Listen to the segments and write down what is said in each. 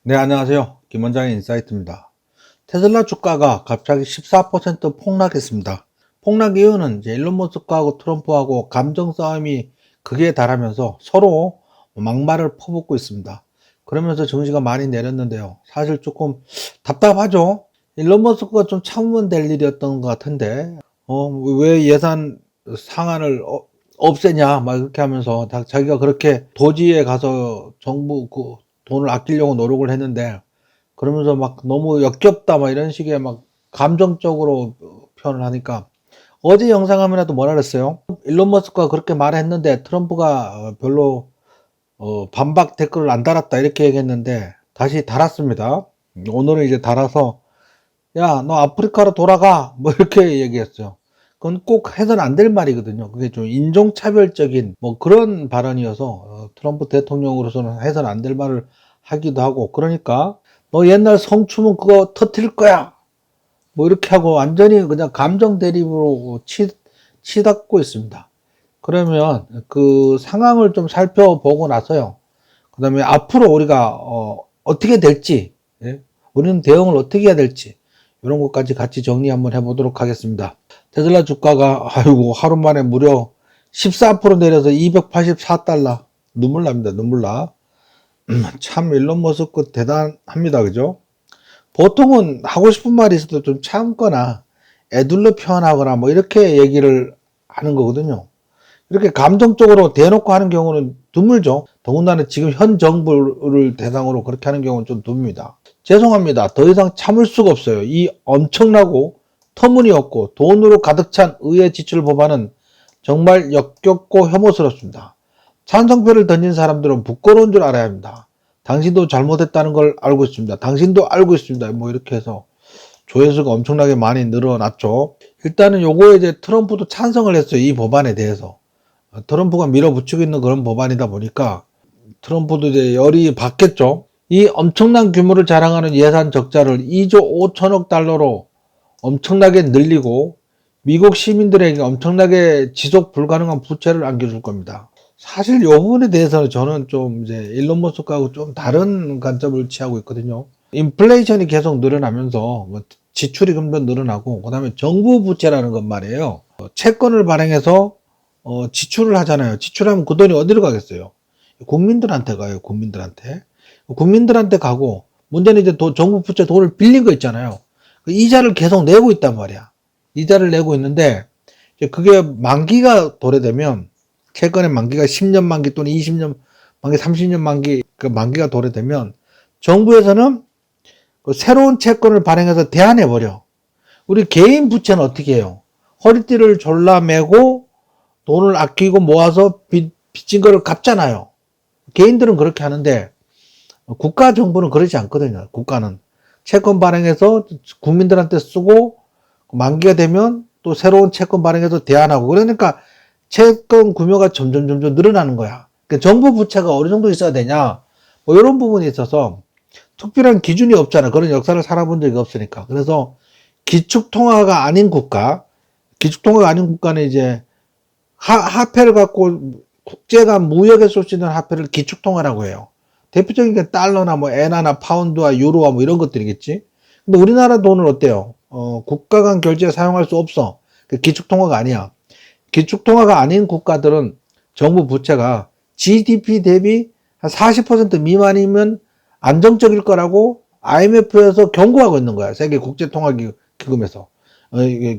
네, 안녕하세요. 김원장의 인사이트입니다. 테슬라 주가가 갑자기 14% 폭락했습니다. 폭락 이유는 이제 일론 머스크하고 트럼프하고 감정 싸움이 극에 달하면서 서로 막말을 퍼붓고 있습니다. 그러면서 증시가 많이 내렸는데요. 사실 조금 답답하죠. 일론 머스크가 좀 참으면 될 일이었던 것 같은데, 왜 예산 상한을 없애냐, 막 이렇게 하면서 자기가 그렇게 도지에 가서 정부 돈을 아끼려고 노력을 했는데, 그러면서 막 너무 역겹다 막 이런 식의 막 감정적으로 표현을 하니까, 어제 영상 화면에도 뭐라 그랬어요? 일론 머스크가 그렇게 말했는데 트럼프가 별로 반박 댓글을 안 달았다 이렇게 얘기했는데 다시 달았습니다. 오늘은 이제 달아서 야 너 아프리카로 돌아가 뭐 이렇게 얘기했어요. 그건 꼭 해서는 안 될 말이거든요. 그게 좀 인종차별적인 뭐 그런 발언이어서 트럼프 대통령으로서는 해서는 안 될 말을 하기도 하고, 그러니까 너 옛날 성추문 그거 터뜨릴 거야 뭐 이렇게 하고 완전히 그냥 감정 대립으로 치닫고 있습니다. 그러면 그 상황을 좀 살펴보고 나서요, 그 다음에 앞으로 우리가 어떻게 될지, 예? 우리는 대응을 어떻게 해야 될지 이런 것까지 같이 정리 한번 해보도록 하겠습니다. 테슬라 주가가 아이고 하루 만에 무려 14% 내려서 284달러. 눈물 납니다. 눈물 나. 참 일론 머스크 대단합니다. 그죠? 보통은 하고 싶은 말이 있어도 좀 참거나 애둘러 표현하거나 뭐 이렇게 얘기를 하는 거거든요. 이렇게 감정적으로 대놓고 하는 경우는 드물죠. 더군다나 지금 현 정부를 대상으로 그렇게 하는 경우는 좀 드뭅니다. 죄송합니다. 더 이상 참을 수가 없어요. 이 엄청나고 터무니없고 돈으로 가득 찬 의회 지출 법안은 정말 역겹고 혐오스럽습니다. 찬성표를 던진 사람들은 부끄러운 줄 알아야 합니다. 당신도 잘못했다는 걸 알고 있습니다. 당신도 알고 있습니다. 뭐 이렇게 해서 조회수가 엄청나게 많이 늘어났죠. 일단은 요거에 이제 트럼프도 찬성을 했어요. 이 법안에 대해서. 트럼프가 밀어붙이고 있는 그런 법안이다 보니까 트럼프도 이제 열이 받겠죠. 이 엄청난 규모를 자랑하는 예산 적자를 2조 5천억 달러로 엄청나게 늘리고 미국 시민들에게 엄청나게 지속 불가능한 부채를 안겨줄 겁니다. 사실 이 부분에 대해서는 저는 좀 이제 일론 머스크하고 좀 다른 관점을 취하고 있거든요. 인플레이션이 계속 늘어나면서 뭐 지출이 금방 늘어나고, 그 다음에 정부 부채라는 것 말이에요. 채권을 발행해서 지출을 하잖아요. 지출하면 그 돈이 어디로 가겠어요? 국민들한테 가요. 국민들한테 가고, 문제는 이제 정부 부채 돈을 빌린 거 있잖아요. 그 이자를 계속 내고 있단 말이야. 이자를 내고 있는데 그게 만기가 도래되면, 채권의 만기가 10년 만기 또는 20년 만기, 30년 만기, 그 만기가 도래되면 정부에서는 그 새로운 채권을 발행해서 대안해버려. 우리 개인 부채는 어떻게 해요? 허리띠를 졸라매고 돈을 아끼고 모아서 빚진 거를 갚잖아요. 개인들은 그렇게 하는데 국가 정부는 그러지 않거든요. 국가는 채권 발행해서 국민들한테 쓰고 만기가 되면 또 새로운 채권 발행해서 대안하고, 그러니까 채권 규모가 점점 늘어나는 거야. 그러니까 정부 부채가 어느 정도 있어야 되냐, 뭐 이런 부분이 있어서 특별한 기준이 없잖아. 그런 역사를 살아본 적이 없으니까. 그래서 기축통화가 아닌 국가는 이제 화폐를 갖고 국제가 무역에 쓸 수 있는 화폐를 기축통화라고 해요. 대표적인 게 달러나 뭐 엔화나 파운드와 유로와 뭐 이런 것들이겠지. 근데 우리나라 돈은 어때요? 국가 간 결제에 사용할 수 없어. 기축통화가 아니야. 기축통화가 아닌 국가들은 정부 부채가 GDP 대비 한 40% 미만이면 안정적일 거라고 IMF에서 경고하고 있는 거야. 세계 국제통화기금에서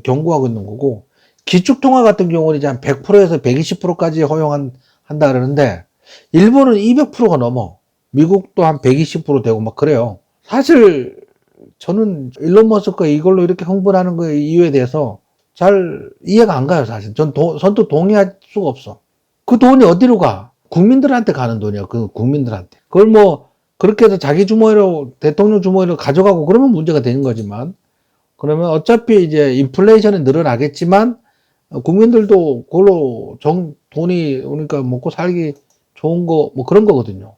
경고하고 있는 거고, 기축통화 같은 경우는 이제 한 100%에서 120%까지 허용한다 그러는데 일본은 200%가 넘어. 미국도 한 120% 되고 막 그래요. 사실 저는 일론 머스크가 이걸로 이렇게 흥분하는 그 이유에 대해서 잘 이해가 안 가요. 사실 전 선뜻 동의할 수가 없어. 그 돈이 어디로 가? 국민들한테 가는 돈이야. 그 국민들한테. 그걸 뭐 그렇게 해서 자기 주머니로, 대통령 주머니로 가져가고 그러면 문제가 되는 거지만, 그러면 어차피 이제 인플레이션이 늘어나겠지만 국민들도 그걸로 돈이 오니까 먹고 살기 좋은 거 뭐 그런 거거든요.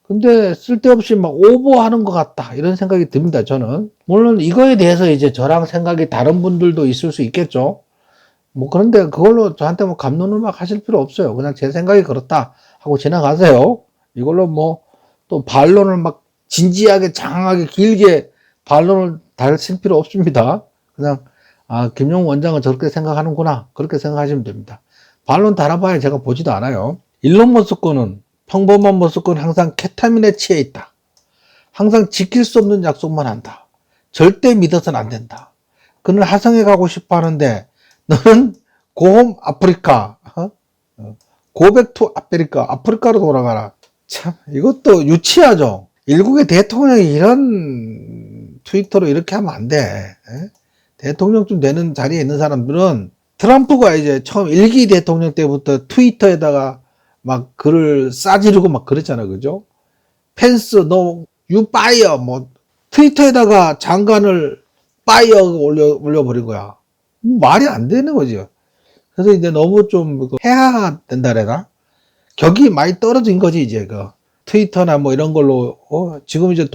근데 쓸데없이 막 오버하는 것 같다 이런 생각이 듭니다. 저는 물론 이거에 대해서 이제 저랑 생각이 다른 분들도 있을 수 있겠죠. 뭐 그런데 그걸로 저한테 뭐 갑론을 막 하실 필요 없어요. 그냥 제 생각이 그렇다 하고 지나가세요. 이걸로 뭐 또 반론을 막 진지하게 장황하게 길게 반론을 달실 필요 없습니다. 그냥 김용 원장은 저렇게 생각하는구나 그렇게 생각하시면 됩니다. 반론 달아봐야 제가 보지도 않아요. 일론 머스크는 평범한 머스크는 항상 케타민에 취해 있다. 항상 지킬 수 없는 약속만 한다. 절대 믿어서는 안 된다. 그는 화성에 가고 싶어 하는데 너는 고홈 아프리카 고백 투 아프리카로 돌아가라. 참 이것도 유치하죠. 일국의 대통령이 이런 트위터로 이렇게 하면 안 돼. 대통령쯤 되는 자리에 있는 사람들은 트럼프가 이제 처음 1기 대통령 때부터 트위터에다가 막 글을 싸지르고 막 그랬잖아. 그죠? 펜스 너 유 파이어 뭐 트위터에다가 장관을 파이어 올려버린 거야. 말이 안 되는 거죠. 그래서 이제 너무 좀 해야 된다. 격이 많이 떨어진 거지, 이제 트위터나 뭐 이런 걸로, 지금 이제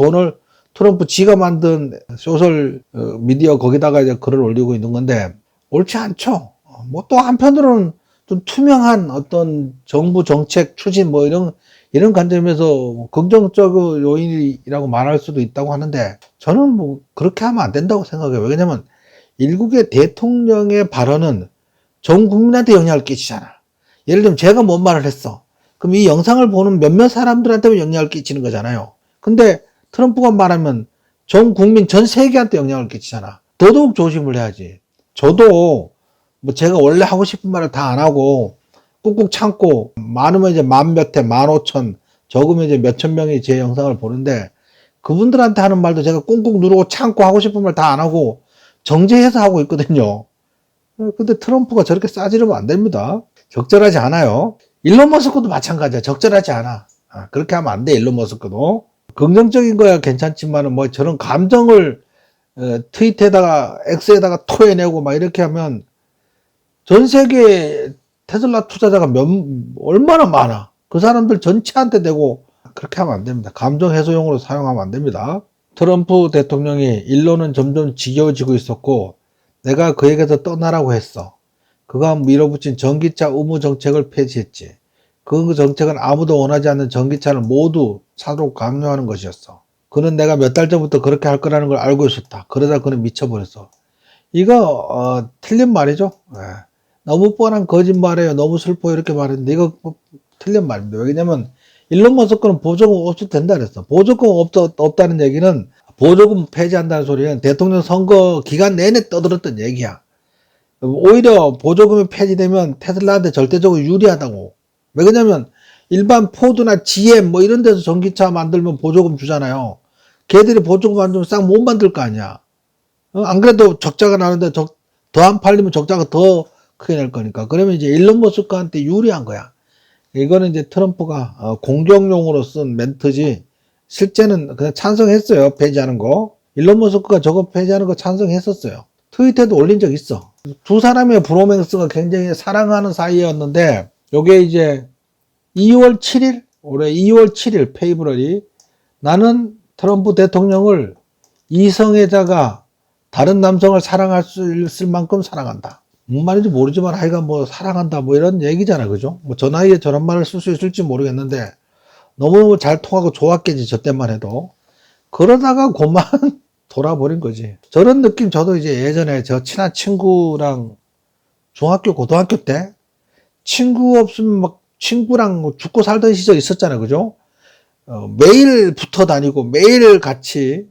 트럼프 지가 만든 소셜 미디어 거기다가 이제 글을 올리고 있는 건데, 옳지 않죠. 뭐 또 한편으로는 좀 투명한 어떤 정부 정책 추진 뭐 이런 관점에서 긍정적 요인이라고 말할 수도 있다고 하는데, 저는 뭐 그렇게 하면 안 된다고 생각해요. 왜냐면, 일국의 대통령의 발언은 전 국민한테 영향을 끼치잖아. 예를 들면 제가 뭔 말을 했어. 그럼 이 영상을 보는 몇몇 사람들한테만 영향을 끼치는 거잖아요. 근데 트럼프가 말하면 전 국민, 전 세계한테 영향을 끼치잖아. 더더욱 조심을 해야지. 저도 뭐 제가 원래 하고 싶은 말을 다 안 하고 꾹꾹 참고 많으면 이제 만 몇 회, 15,000, 적으면 이제 몇천 명이 제 영상을 보는데 그분들한테 하는 말도 제가 꾹꾹 누르고 참고 하고 싶은 말 다 안 하고 정제해서 하고 있거든요. 근데 트럼프가 저렇게 싸지르면 안 됩니다. 적절하지 않아요. 일론 머스크도 마찬가지야. 적절하지 않아. 그렇게 하면 안 돼, 일론 머스크도. 긍정적인 거야 괜찮지만은 뭐 저런 감정을 트윗에다가 X에다가 토해내고 막 이렇게 하면 전 세계 테슬라 투자자가 얼마나 많아. 그 사람들 전체한테 대고 그렇게 하면 안 됩니다. 감정 해소용으로 사용하면 안 됩니다. 트럼프 대통령이 일론은 점점 지겨워지고 있었고 내가 그에게서 떠나라고 했어. 그가 밀어붙인 전기차 의무 정책을 폐지했지. 그 정책은 아무도 원하지 않는 전기차를 모두 사도록 강요하는 것이었어. 그는 내가 몇 달 전부터 그렇게 할 거라는 걸 알고 있었다. 그러다 그는 미쳐버렸어. 이거 틀린 말이죠. 너무 뻔한 거짓말이에요. 너무 슬퍼 이렇게 말했는데 이거 틀린 말입니다. 왜냐면 일론 머스크는 보조금 없어도 된다 그랬어. 보조금 없다는 얘기는 보조금 폐지한다는 소리는 대통령 선거 기간 내내 떠들었던 얘기야. 오히려 보조금이 폐지되면 테슬라한테 절대적으로 유리하다고. 왜 그러냐면 일반 포드나 GM 뭐 이런 데서 전기차 만들면 보조금 주잖아요. 걔들이 보조금 안 주면 싹 못 만들 거 아니야. 안 그래도 적자가 나는데 더 안 팔리면 적자가 더 크게 날 거니까. 그러면 이제 일론 머스크한테 유리한 거야. 이거는 이제 트럼프가 공격용으로 쓴 멘트지 실제는 그냥 찬성했어요. 폐지하는 거. 일론 머스크가 저거 폐지하는 거 찬성했었어요. 트위터에도 올린 적 있어. 두 사람의 브로맨스가 굉장히 사랑하는 사이였는데 요게 이제 2월 7일 올해 2월 7일 페이브러리 나는 트럼프 대통령을 이성애자가 다른 남성을 사랑할 수 있을 만큼 사랑한다. 무슨 말인지 모르지만 하여간 뭐 사랑한다 뭐 이런 얘기잖아. 그죠? 뭐 저 나이에 저런 말을 쓸 수 있을지 모르겠는데 너무 잘 통하고 좋았겠지. 저 때만 해도. 그러다가 그만 돌아버린 거지. 저런 느낌 저도 이제 예전에 저 친한 친구랑 중학교 고등학교 때 친구 없으면 막 친구랑 죽고 살던 시절 있었잖아요. 그죠? 매일 붙어 다니고 매일 같이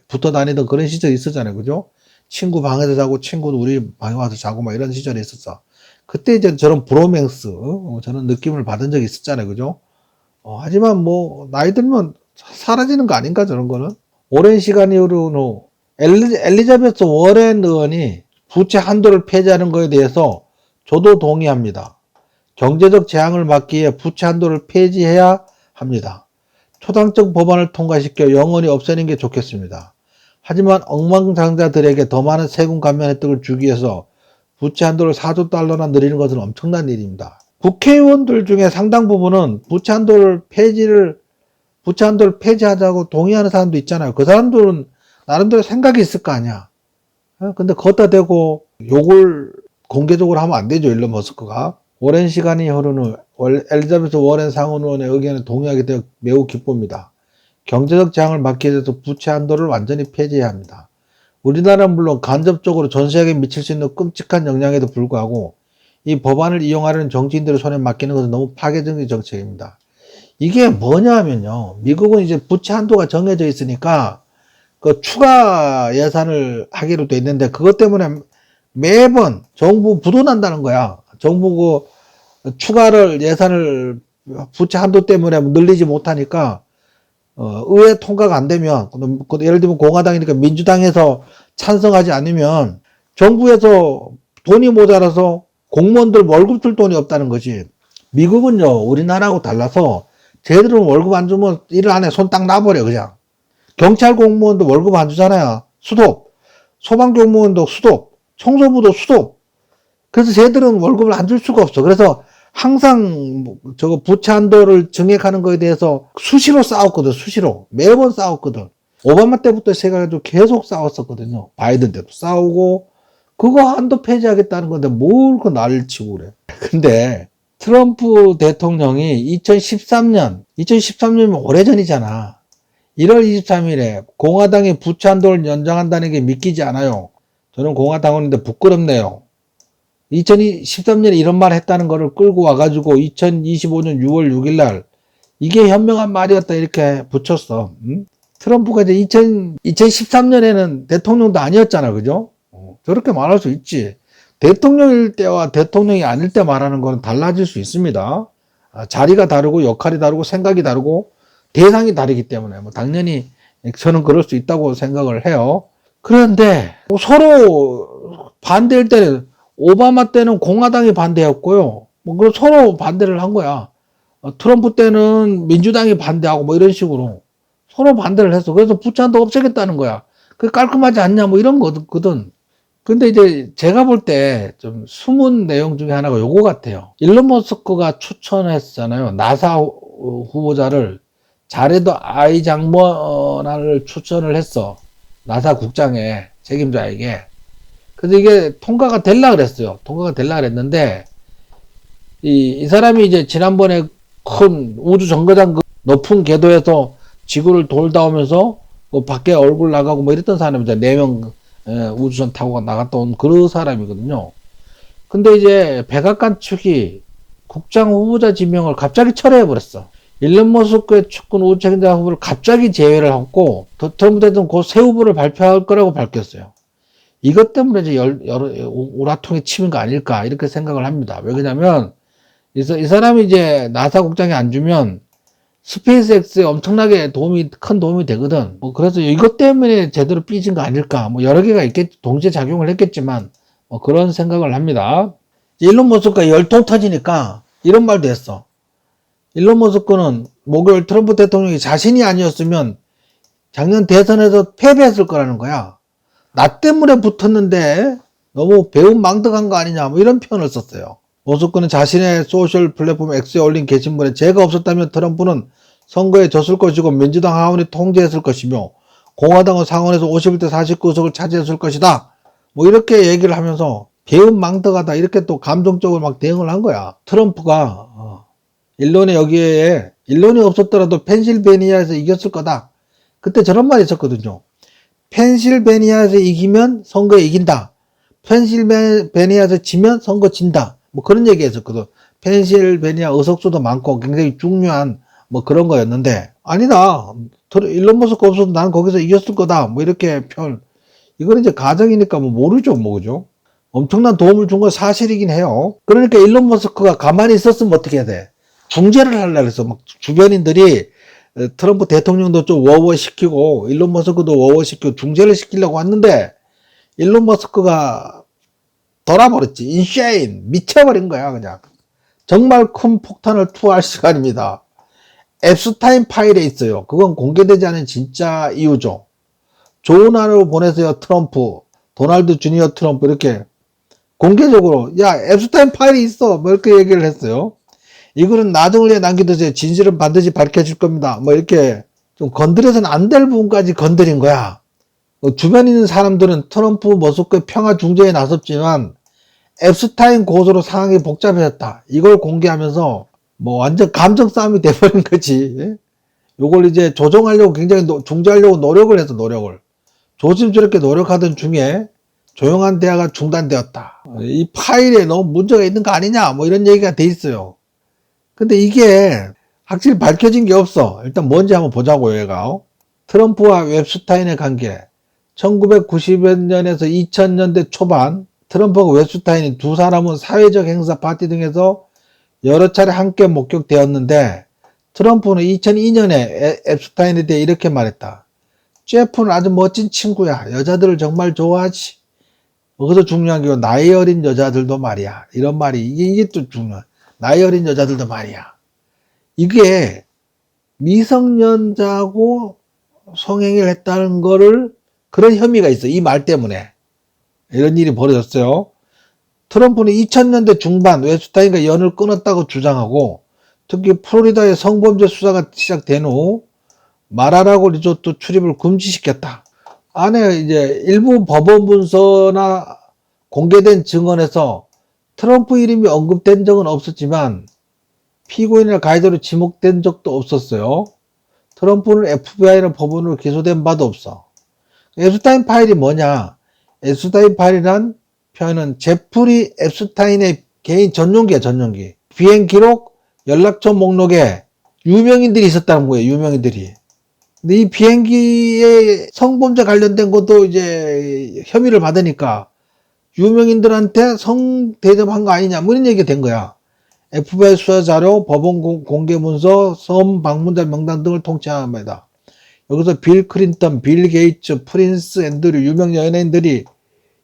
붙어 다니던 그런 시절이 있었잖아요. 그죠? 친구 방에서 자고 친구도 우리 방에 와서 자고 막 이런 시절이 있었어. 그때 이제 저런 브로맨스 저런 느낌을 받은 적이 있었잖아요. 그죠? 하지만 뭐 나이 들면 사라지는 거 아닌가 저런 거는. 오랜 시간 이후로 엘리자베스 워렌 의원이 부채 한도를 폐지하는 것에 대해서 저도 동의합니다. 경제적 재앙을 막기에 부채 한도를 폐지해야 합니다. 초당적 법안을 통과시켜 영원히 없애는 게 좋겠습니다. 하지만 억만장자들에게 더 많은 세금 감면 혜택을 주기 위해서 부채 한도를 4조 달러나 늘리는 것은 엄청난 일입니다. 국회의원들 중에 상당 부분은 부채 한도를 폐지하자고 동의하는 사람도 있잖아요. 그 사람들은 나름대로 생각이 있을 거 아니야. 근데 거기다 대고 욕을 공개적으로 하면 안 되죠. 일론 머스크가. 오랜 시간이 흐른 후 엘리자베스 워렌 상원의원의 의견에 동의하게 되어 매우 기쁩니다. 경제적 재앙을 막기 위해서 부채 한도를 완전히 폐지해야 합니다. 우리나라는 물론 간접적으로 전 세계에 미칠 수 있는 끔찍한 영향에도 불구하고 이 법안을 이용하려는 정치인들의 손에 맡기는 것은 너무 파괴적인 정책입니다. 이게 뭐냐 하면요. 미국은 이제 부채 한도가 정해져 있으니까 그 추가 예산을 하기로 돼 있는데 그것 때문에 매번 정부 부도난다는 거야. 정부 그 추가를 예산을 부채 한도 때문에 늘리지 못하니까 의회 통과가 안 되면 예를 들면 공화당이니까 민주당에서 찬성하지 않으면 정부에서 돈이 모자라서 공무원들 월급 줄 돈이 없다는 거지. 미국은요 우리나라하고 달라서 쟤들은 월급 안 주면 일 안에 손 딱 놔버려 그냥. 경찰 공무원도 월급 안 주잖아요. 수독. 소방공무원도 수독. 청소부도 수독. 그래서 쟤들은 월급을 안 줄 수가 없어. 그래서 항상 저거 부채 한도를 증액하는 거에 대해서 수시로 싸웠거든. 수시로. 매번 싸웠거든. 오바마 때부터 시작해가지고 계속 싸웠었거든요. 바이든 때도 싸우고 그거 한도 폐지하겠다는 건데 뭘 그 난리를 치고 그래. 근데 트럼프 대통령이 2013년이면 오래전이잖아. 1월 23일에 공화당이 부채 한도를 연장한다는 게 믿기지 않아요. 저는 공화당원인데 부끄럽네요. 2013년에 이런 말 했다는 거를 끌고 와가지고 2025년 6월 6일 날 이게 현명한 말이었다 이렇게 붙였어. 트럼프가 이제 2013년에는 대통령도 아니었잖아. 그죠? 저렇게 말할 수 있지. 대통령일 때와 대통령이 아닐 때 말하는 거는 달라질 수 있습니다. 자리가 다르고 역할이 다르고 생각이 다르고 대상이 다르기 때문에 뭐 당연히 저는 그럴 수 있다고 생각을 해요. 그런데 서로 반대일 때는 오바마 때는 공화당이 반대였고요. 뭐 서로 반대를 한 거야. 트럼프 때는 민주당이 반대하고 뭐 이런 식으로 서로 반대를 했어. 그래서 부채 한도 없애겠다는 거야. 그게 깔끔하지 않냐 뭐 이런 거거든. 근데 이제 제가 볼 때 좀 숨은 내용 중에 하나가 요거 같아요. 일론 머스크가 추천했잖아요. 나사 후보자를 자레드 아이장머나를 추천을 했어. 나사 국장의 책임자에게. 그래서 이게 통과가 될라 그랬어요. 통과가 될라 그랬는데 이 사람이 이제 지난번에 큰 우주 정거장 그 높은 궤도에서 지구를 돌다 오면서 뭐 밖에 얼굴 나가고 뭐 이랬던 사람이죠. 4명 우주선 타고 나갔다 온 그런 사람이거든요. 근데 이제 백악관 측이 국장 후보자 지명을 갑자기 철회해버렸어. 일론 머스크의 측근 우주 책임자 후보를 갑자기 제외를 하고 트럼프 대통령 곧 새 후보를 발표할 거라고 밝혔어요. 이것 때문에 이제 오라통이 치민 거 아닐까 이렇게 생각을 합니다. 왜 그러냐면 이 사람이 이제 나사 국장이 안 주면 스페이스X에 엄청나게 큰 도움이 되거든. 뭐 그래서 이것 때문에 제대로 삐진 거 아닐까. 뭐 여러 개가 동시에 작용을 했겠지만 뭐 그런 생각을 합니다. 일론 머스크가 열통 터지니까 이런 말도 했어. 일론 머스크는 목요일 트럼프 대통령이 자신이 아니었으면 작년 대선에서 패배했을 거라는 거야. 나 때문에 붙었는데 너무 배은망덕한 거 아니냐 뭐 이런 표현을 썼어요. 머스크는 자신의 소셜 플랫폼 X에 올린 게시물에 제가 없었다면 트럼프는 선거에 졌을 것이고 민주당 하원이 통제했을 것이며 공화당은 상원에서 51대 49석을 차지했을 것이다. 뭐 이렇게 얘기를 하면서 배은망덕하다 이렇게 또 감정적으로 막 대응을 한 거야. 트럼프가 일론이 여기에 일론이 없었더라도 펜실베니아에서 이겼을 거다. 그때 저런 말이 있었거든요. 펜실베니아에서 이기면 선거에 이긴다. 펜실베니아에서 지면 선거 진다. 뭐 그런 얘기 했었거든. 펜실베니아 의석수도 많고 굉장히 중요한 뭐 그런 거였는데 아니다. 일론 머스크 없어도 난 거기서 이겼을 거다. 뭐 이렇게 이거는 이제 가정이니까 뭐 모르죠. 뭐 그죠? 엄청난 도움을 준 건 사실이긴 해요. 그러니까 일론 머스크가 가만히 있었으면 어떻게 해야 돼? 중재를 하려고 해서 막 주변인들이 트럼프 대통령도 좀 워워시키고 일론 머스크도 워워시키고 중재를 시키려고 했는데 일론 머스크가 돌아버렸지. 인쉐인 미쳐버린 거야 그냥. 정말 큰 폭탄을 투하할 시간입니다. 앱스타인 파일에 있어요. 그건 공개되지 않은 진짜 이유죠. 좋은 하루 보내세요 트럼프, 도널드 주니어 트럼프 이렇게 공개적으로 야 앱스타인 파일이 있어 뭐 이렇게 얘기를 했어요. 이거는 나중을 위해 남겨두세요. 진실은 반드시 밝혀질 겁니다. 뭐 이렇게 좀 건드려서는 안 될 부분까지 건드린 거야. 주변에 있는 사람들은 트럼프 머스크의 평화 중재에 나섰지만 앱스타인 고소로 상황이 복잡해졌다. 이걸 공개하면서 뭐 완전 감정 싸움이 돼버린 거지. 요걸 이제 조정하려고 굉장히 중재하려고 노력을 해서 조심스럽게 노력하던 중에 조용한 대화가 중단되었다. 이 파일에 너무 문제가 있는 거 아니냐 뭐 이런 얘기가 돼 있어요. 근데 이게 확실히 밝혀진 게 없어. 일단 뭔지 한번 보자고요. 얘가 트럼프와 웹슈타인의 관계 1990년에서 2000년대 초반 트럼프와 웹슈타인이 두 사람은 사회적 행사 파티 등에서 여러 차례 함께 목격되었는데 트럼프는 2002년에 앱스타인에 대해 이렇게 말했다. 제프는 아주 멋진 친구야. 여자들을 정말 좋아하지. 거기서 중요한 게 나이 어린 여자들도 말이야. 이런 말이 이게 또 중요해. 나이 어린 여자들도 말이야. 이게 미성년자하고 성행위를 했다는 거를 그런 혐의가 있어. 이 말 때문에. 이런 일이 벌어졌어요. 트럼프는 2000년대 중반 웹스타인과 연을 끊었다고 주장하고 특히 플로리다의 성범죄 수사가 시작된 후 마라라고 리조트 출입을 금지시켰다. 안에 이제 일부 법원 문서나 공개된 증언에서 트럼프 이름이 언급된 적은 없었지만 피고인이나 가이드로 지목된 적도 없었어요. 트럼프는 FBI나 법원으로 기소된 바도 없어. 앱스타인 파일이 뭐냐? 앱스타인 파일이란 표현은 제프리 앱스타인의 개인 전용기야, 전용기. 비행 기록, 연락처 목록에 유명인들이 있었다는 거예요, 유명인들이. 근데 이 비행기에 성범죄 관련된 것도 이제 혐의를 받으니까 유명인들한테 성대접한 거 아니냐, 뭐 이런 얘기가 된 거야. FBI 수사 자료, 법원 공개 문서, 섬 방문자 명단 등을 통째합니다. 여기서 빌 클린턴, 빌 게이츠, 프린스 앤드류 유명 연예인들이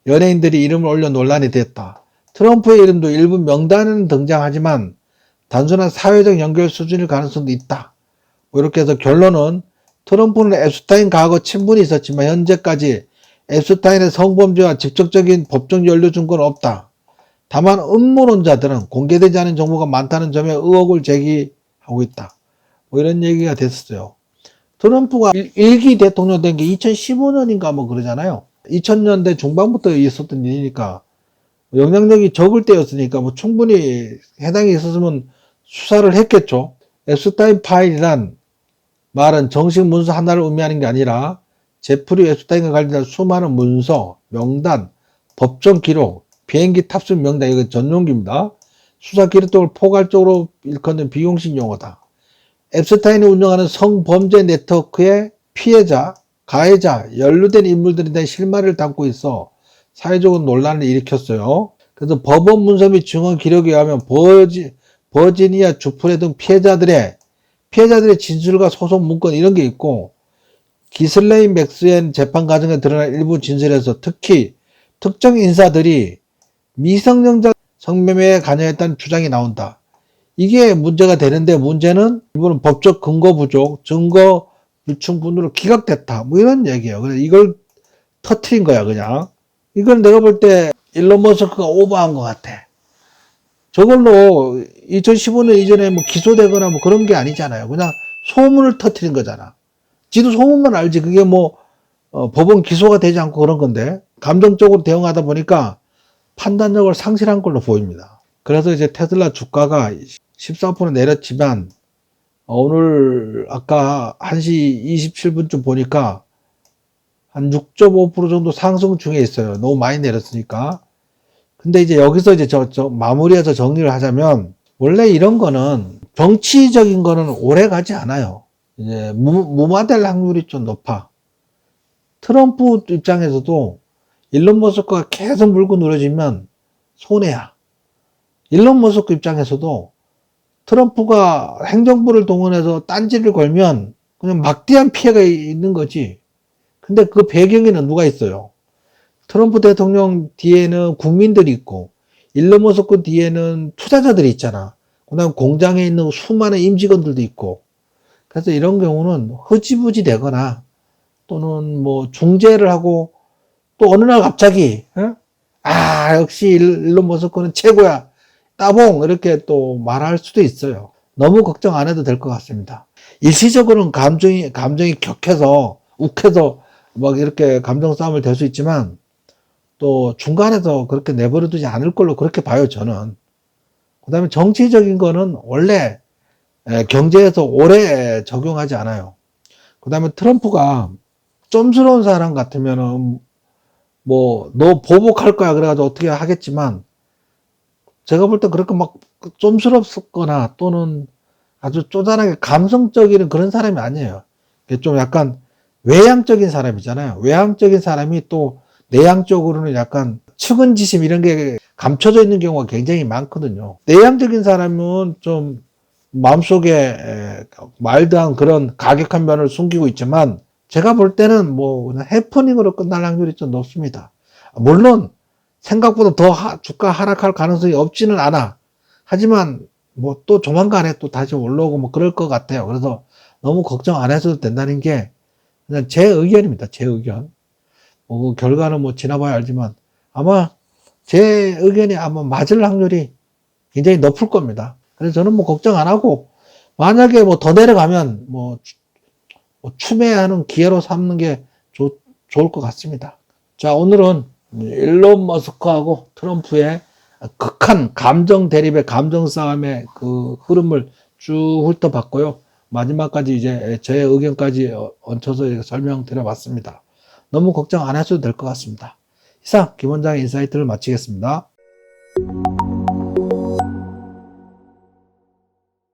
이름을 올려 논란이 됐다. 트럼프의 이름도 일부 명단에는 등장하지만 단순한 사회적 연결 수준일 가능성도 있다. 이렇게 해서 결론은 트럼프는 앱스타인 과거 친분이 있었지만 현재까지 앱스타인의 성범죄와 직접적인 법적 연루 증거는 없다. 다만 음모론자들은 공개되지 않은 정보가 많다는 점에 의혹을 제기하고 있다. 뭐 이런 얘기가 됐었어요. 트럼프가 1기 대통령 된 게 2015년인가 뭐 그러잖아요. 2000년대 중반부터 있었던 일이니까 영향력이 적을 때였으니까 뭐 충분히 해당이 있었으면 수사를 했겠죠. 앱스타인 파일이란 말은 정식 문서 하나를 의미하는 게 아니라 제프리 앱스타인과 관련된 수많은 문서, 명단, 법정 기록, 비행기 탑승 명단, 이건 전용기입니다. 수사 기록 등을 포괄적으로 일컫는 비공식 용어다. 앱스타인이 운영하는 성범죄 네트워크의 피해자, 가해자, 연루된 인물들에 대한 실마리를 담고 있어 사회적인 논란을 일으켰어요. 그래서 법원 문서 및 증언 기록에 의하면 버지니아 주프레 등 피해자들의 진술과 소송 문건 이런 게 있고 기슬레인 맥스웬 재판 과정에 드러난 일부 진술에서 특히 특정 인사들이 미성년자 성매매에 관여했다는 주장이 나온다. 이게 문제가 되는데 문제는 이분은 법적 근거 부족, 증거 불충분으로 기각됐다. 뭐 이런 얘기예요. 그래서 이걸 터트린 거야, 그냥. 이건 내가 볼 때 일론 머스크가 오버한 것 같아. 저걸로 2015년 이전에 뭐 기소되거나 뭐 그런 게 아니잖아요. 그냥 소문을 터트린 거잖아. 지도 소문만 알지. 그게 뭐 법원 기소가 되지 않고 그런 건데 감정적으로 대응하다 보니까 판단력을 상실한 걸로 보입니다. 그래서 이제 테슬라 주가가 14% 내렸지만 오늘 아까 1시 27분쯤 보니까 한 6.5% 정도 상승 중에 있어요. 너무 많이 내렸으니까. 근데 이제 여기서 이제 마무리해서 정리를 하자면 원래 이런 거는 정치적인 거는 오래 가지 않아요. 이제 무마될 확률이 좀 높아. 트럼프 입장에서도 일론 머스크가 계속 물고 늘어지면 손해야. 일론 머스크 입장에서도 트럼프가 행정부를 동원해서 딴지를 걸면 그냥 막대한 피해가 있는 거지. 근데 그 배경에는 누가 있어요? 트럼프 대통령 뒤에는 국민들이 있고 일론 머스크 뒤에는 투자자들이 있잖아. 그 다음 공장에 있는 수많은 임직원들도 있고. 그래서 이런 경우는 흐지부지 되거나 또는 뭐 중재를 하고 또 어느 날 갑자기 역시 일론 머스크는 최고야. 따봉 이렇게 또 말할 수도 있어요. 너무 걱정 안 해도 될 것 같습니다. 일시적으로는 감정이 격해서 욱해서 막 이렇게 감정 싸움을 될 수 있지만 또 중간에서 그렇게 내버려 두지 않을 걸로 그렇게 봐요, 저는. 그 다음에 정치적인 거는 원래 경제에서 오래 적용하지 않아요. 그 다음에 트럼프가 쫌스러운 사람 같으면은 뭐 너 보복할 거야 그래가지고 어떻게 하겠지만, 제가 볼 때 그렇게 막 쫌스럽거나 또는 아주 쪼잔하게 감성적인 그런 사람이 아니에요. 좀 약간 외향적인 사람이잖아요. 외향적인 사람이 또 내향적으로는 약간 측은지심 이런 게 감춰져 있는 경우가 굉장히 많거든요. 내향적인 사람은 좀 마음속에 마일드한 그런 가격한 면을 숨기고 있지만, 제가 볼 때는 뭐 그냥 해프닝으로 끝날 확률이 좀 높습니다. 물론 생각보다 더 주가 하락할 가능성이 없지는 않아. 하지만 뭐 또 조만간에 또 다시 올라오고 뭐 그럴 것 같아요. 그래서 너무 걱정 안 하셔도 된다는 게 그냥 제 의견입니다. 제 의견. 그 결과는 뭐 지나봐야 알지만 아마 제 의견이 아마 맞을 확률이 굉장히 높을 겁니다. 그래서 저는 뭐 걱정 안 하고, 만약에 뭐 더 내려가면 뭐 추매하는 기회로 삼는 게 좋을 것 같습니다. 자, 오늘은 일론 머스크하고 트럼프의 극한 감정 대립의 감정 싸움의 그 흐름을 쭉 훑어봤고요. 마지막까지 이제 제 의견까지 얹혀서 설명드려 봤습니다. 너무 걱정 안 하셔도 될 것 같습니다. 이상 김 원장의 인사이트를 마치겠습니다.